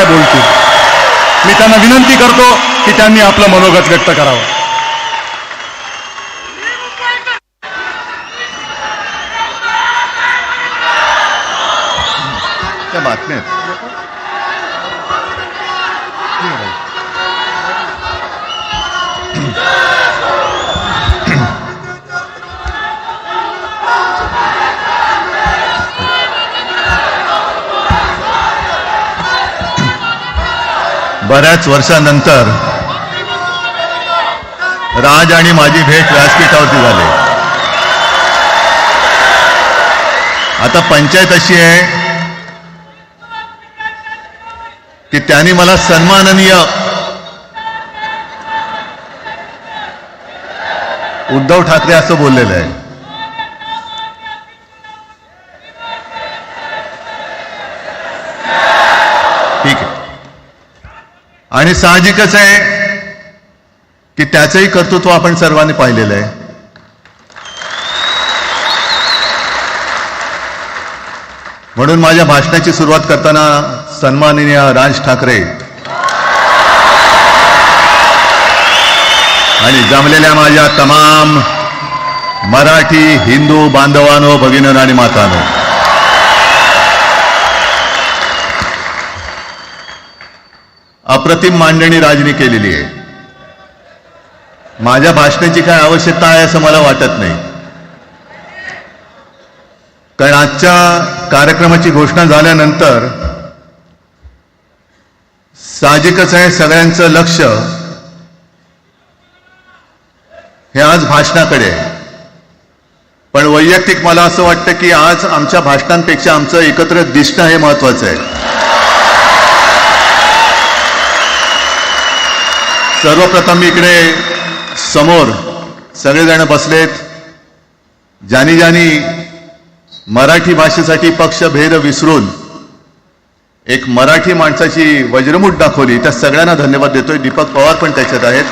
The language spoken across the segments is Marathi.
काय बोलतील. मी त्यांना विनंती करतो की त्यांनी आपलं मनोगत व्यक्त करावं. त्या बातम्या आहेत. बऱ्याच वर्षानंतर राज आणि माझी भेट व्यासपीठावरती झाली. आता पंचायत अशी आहे की त्यांनी मला सन्माननीय उद्धव ठाकरे असं बोललेलं आहे. ठीक आहे. आणि साहजिकच आहे की त्याचंही कर्तृत्व आपण सर्वांनी पाहिलेलं आहे. म्हणून माझ्या भाषणाची सुरुवात करताना सन्माननीय राज ठाकरे आणि जमलेल्या माझ्या तमाम मराठी हिंदू बांधवांनो, भगिनींनो आणि मातांनो, अप्रतिम मांडणी राजनी केलेली आहे. माझ्या भाषणाची काय आवश्यकता आहे असं मला वाटत नाही, कारण आजच्या कार्यक्रमाची घोषणा झाल्यानंतर साहजिकच आहे सगळ्यांचं लक्ष हे आज भाषणाकडे आहे. पण वैयक्तिक मला असं वाटतं की आज आमच्या भाषणांपेक्षा आमचं एकत्र दिसणं हे महत्वाचं आहे. सर्वप्रथम मी इकडे समोर सगळेजण बसलेत, ज्यांनी ज्यांनी मराठी भाषेसाठी पक्षभेद विसरून एक मराठी माणसाची वज्रमूठ दाखवली, त्या सगळ्यांना धन्यवाद देतोय. दीपक पवार पण त्याच्यात आहेत,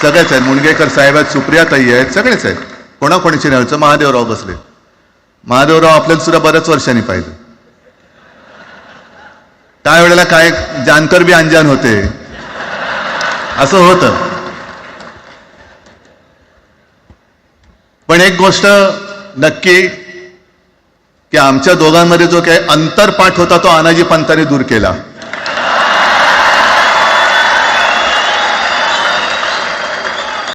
सगळेच आहेत, मुणगेकर साहेब आहेत, सुप्रियाताई आहेत, सगळेच आहेत. कोणाकोणीची नाही. महादेवराव बसले. महादेवराव आपल्याला सुद्धा बऱ्याच वर्षांनी पाहिलं. त्यावेळेला काय जानकर बी अंजान होते असं होतं. पण एक गोष्ट नक्की की आमच्या दोघांमध्ये जो काही अंतरपाठ होता तो अनाजी पंतांनी दूर केला.